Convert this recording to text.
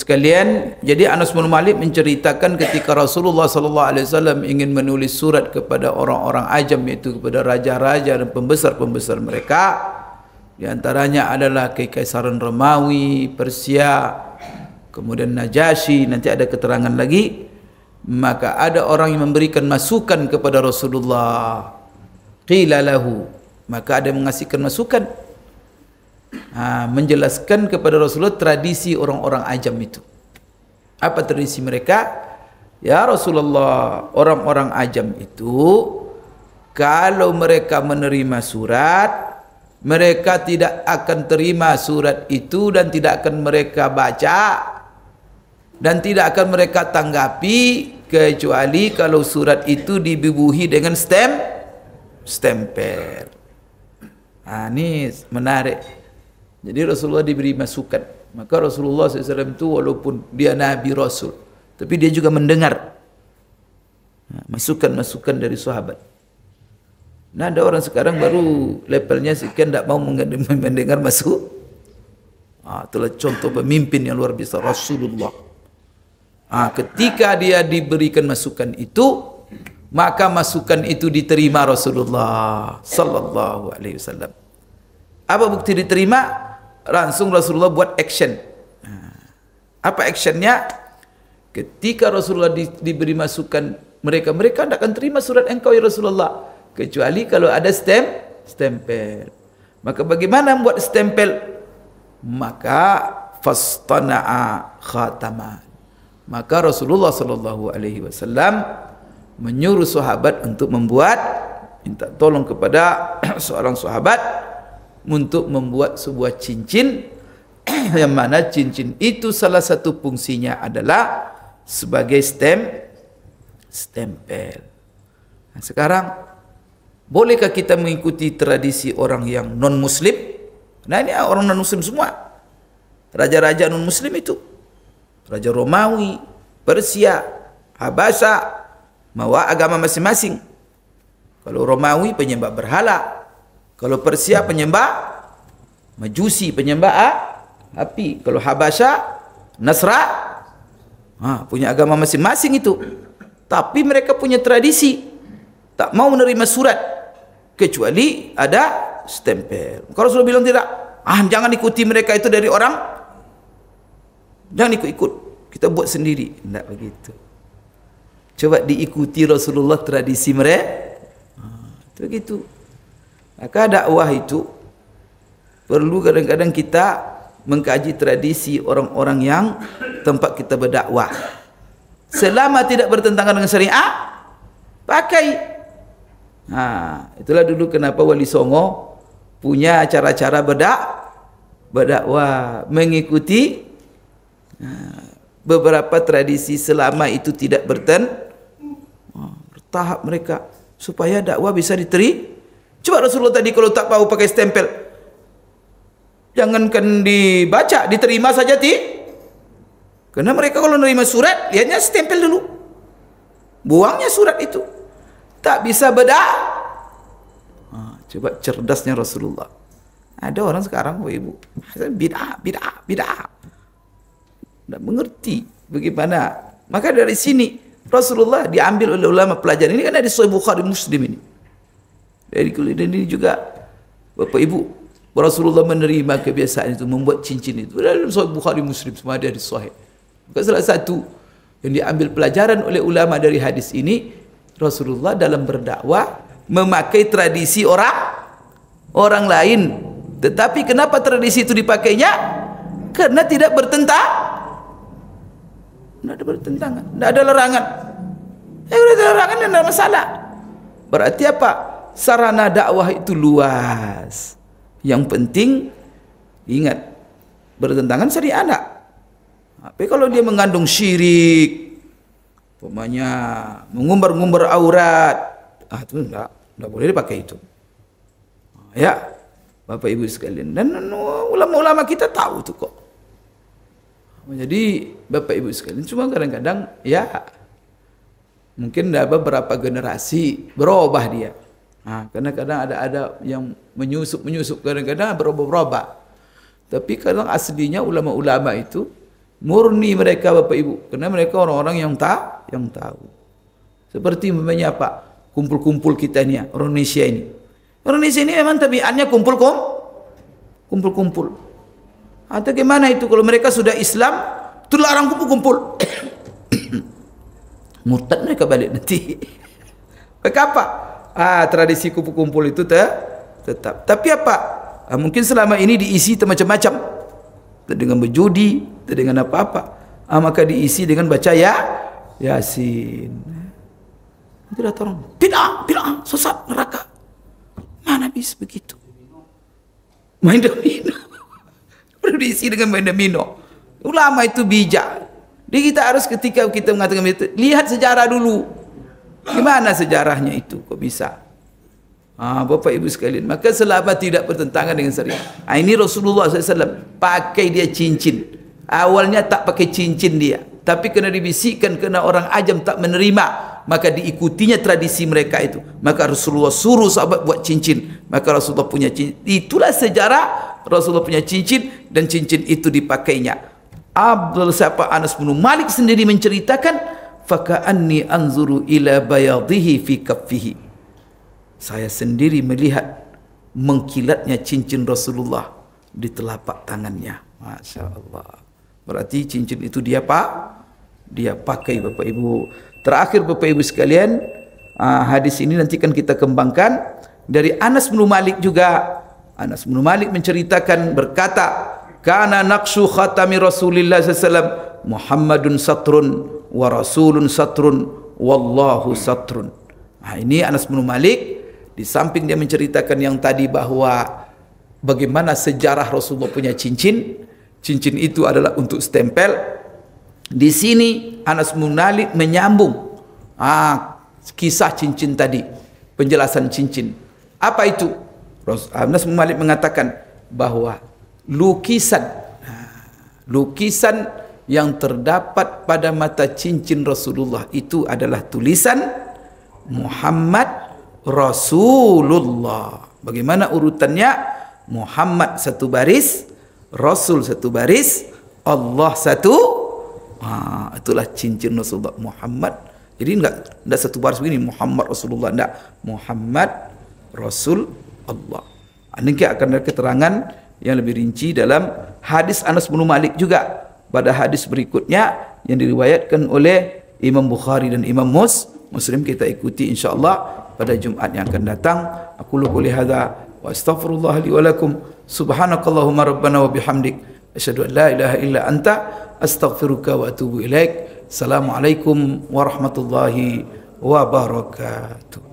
sekalian, jadi Anas bin Malik menceritakan ketika Rasulullah sallallahu alaihi wasallam ingin menulis surat kepada orang-orang ajam, yaitu kepada raja-raja dan pembesar-pembesar mereka, di antaranya adalah Kekaisaran Romawi, Persia, kemudian Najasyi, nanti ada keterangan lagi. Maka ada orang yang memberikan masukan kepada Rasulullah. Qila lahu, maka ada yang mengasihkan masukan, menjelaskan kepada Rasulullah tradisi orang-orang ajam itu. Apa tradisi mereka? Ya Rasulullah, orang-orang ajam itu kalau mereka menerima surat, mereka tidak akan terima surat itu dan tidak akan mereka baca dan tidak akan mereka tanggapi kecuali kalau surat itu dibubuhi dengan stempel. Ini menarik. Jadi Rasulullah diberi masukan. Maka Rasulullah SAW itu walaupun dia Nabi Rasul, tapi dia juga mendengar masukan-masukan dari sahabat. Nah, ada orang sekarang baru levelnya sekian tidak mau mendengar masuk. Itulah contoh pemimpin yang luar biasa, Rasulullah. Ketika dia diberikan masukan itu, maka masukan itu diterima Rasulullah sallallahu alaihi wasallam. Apa bukti diterima? Langsung Rasulullah buat action. Apa actionnya? Ketika Rasulullah diberi masukan, mereka tidak akan terima surat engkau ya Rasulullah, kecuali kalau ada stempel. Maka bagaimana membuat stempel? Maka fastana'a khataman. Maka Rasulullah sallallahu alaihi wasallam menyuruh sahabat untuk minta tolong kepada seorang sahabat untuk membuat sebuah cincin, yang mana cincin itu salah satu fungsinya adalah sebagai stempel. Nah, sekarang bolehkah kita mengikuti tradisi orang yang non muslim? Nah, ini orang non muslim semua, raja-raja non muslim itu, Raja Romawi, Persia, Habasha, mawa agama masing-masing. Kalau Romawi penyembah berhala, kalau Persia penyembah Majusi, penyembah api. Kalau Habasha, punya agama masing-masing itu. Tapi mereka punya tradisi, tak mau menerima surat kecuali ada stempel. Kalau Rasulullah bilang tidak, jangan ikuti mereka itu dari orang, jangan ikut-ikut, kita buat sendiri. Tidak begitu. Coba diikuti Rasulullah tradisi mereka. Itu begitu. Maka dakwah itu perlu kadang-kadang kita mengkaji tradisi orang-orang yang tempat kita berdakwah. Selama tidak bertentangan dengan syariat, pakai. Itulah dulu kenapa Wali Songo punya cara-cara berdakwah, mengikuti beberapa tradisi selama itu tidak bertahap mereka, supaya dakwah bisa diterima. Coba Rasulullah tadi kalau tak mau pakai stempel, jangankan dibaca, diterima saja karena mereka kalau menerima surat, lihatnya stempel dulu, buangnya surat itu, tak bisa coba cerdasnya Rasulullah. Ada orang sekarang, ibu, bid'ah, tidak mengerti bagaimana. Maka dari sini Rasulullah diambil oleh ulama pelajaran. Ini kan dari Sahih Bukhari Muslim ini. Dari kuliah ini juga Bapak Ibu, Rasulullah menerima kebiasaan itu, membuat cincin itu. Dalam Sahih Bukhari Muslim semua ada di Sahih. Maka salah satu yang diambil pelajaran oleh ulama dari hadis ini, Rasulullah dalam berdakwah memakai tradisi orang lain. Tetapi kenapa tradisi itu dipakainya? Karena tidak bertentangan, tidak ada larangan. Tidak ada larangan, tidak ada masalah. Berarti apa? Sarana dakwah itu luas. Yang penting ingat, bertentangan syariat enggak. Tapi kalau dia mengandung syirik, umpamanya mengumbar-ngumbar aurat, itu enggak boleh dipakai itu. Ya, Bapak Ibu sekalian, dan ulama-ulama kita tahu itu kok. Jadi Bapak Ibu sekalian, cuma kadang-kadang ya mungkin ada beberapa generasi berubah dia. Kadang-kadang ada yang menyusup, kadang-kadang berubah-ubah. Tapi kadang aslinya ulama-ulama itu Murni mereka Bapak Ibu, karena mereka orang-orang yang tahu. Seperti memangnya apa? Kumpul-kumpul kita ini, orang Indonesia ini. Orang Indonesia ini memang tabiatnya kumpul-kumpul. Atau gimana itu kalau mereka sudah Islam, itu larang kumpul-kumpul. Murtad mereka balik nanti. Maka apa? Tradisi kumpul-kumpul itu tetap. Tapi apa? Mungkin selama ini diisi macam-macam. Dengan berjudi, dengan apa-apa. Maka diisi dengan baca Yasin. Itu dah orang. Bid'ah, sesat, neraka. Mana bisa begitu? Main domino. Perlu diisi dengan main domino. Ulama itu bijak. Jadi kita harus ketika kita mengatakan itu, lihat sejarah dulu. Gimana sejarahnya itu? Kok bisa? Bapak Ibu sekalian, maka selama tidak bertentangan dengan syariat. Ini Rasulullah SAW pakai dia cincin. Awalnya tak pakai cincin dia, tapi kena dibisikkan kena orang ajam tak menerima, maka diikutinya tradisi mereka itu. Maka Rasulullah suruh sahabat buat cincin. Maka Rasulullah punya cincin. Itulah sejarah Rasulullah punya cincin dan cincin itu dipakainya. Anas bin Malik sendiri menceritakan, faka'anni anzuru ila bayadihi fi kaffihi. Saya sendiri melihat mengkilatnya cincin Rasulullah di telapak tangannya. Masya Allah. Berarti cincin itu dia pakai Bapak Ibu. Terakhir Bapak Ibu sekalian, hadis ini nanti kan kita kembangkan dari Anas bin Malik juga. Anas bin Malik menceritakan berkata, kana naqshu khatami Rasulillah SAW Muhammadun satrun wa Rasulun satrun wallahu satrun. Ini Anas bin Malik, di samping dia menceritakan yang tadi bahwa bagaimana sejarah Rasulullah punya cincin. Cincin itu adalah untuk stempel. Di sini Anas bin Malik menyambung kisah cincin tadi, penjelasan cincin. Apa itu? Anas bin Malik mengatakan bahwa lukisan yang terdapat pada mata cincin Rasulullah itu adalah tulisan Muhammad Rasulullah. Bagaimana urutannya? Muhammad satu baris, Rasul satu baris, Allah satu. Itulah cincin Rasulullah Muhammad. Jadi enggak satu baris begini Muhammad Rasulullah, enggak. Muhammad Rasul Allah. Nanti akan ada keterangan yang lebih rinci dalam hadis Anas bin Malik juga pada hadis berikutnya yang diriwayatkan oleh Imam Bukhari dan Imam Muslim. Kita ikuti insyaallah pada Jumaat yang akan datang. Aku qouli hadza wa astaghfirullah li wa lakum. Subhanakallahumma rabbana wa bihamdik asyhadu an la ilaha illa anta astaghfiruka wa atubu ilaik. Assalamualaikum warahmatullahi wabarakatuh.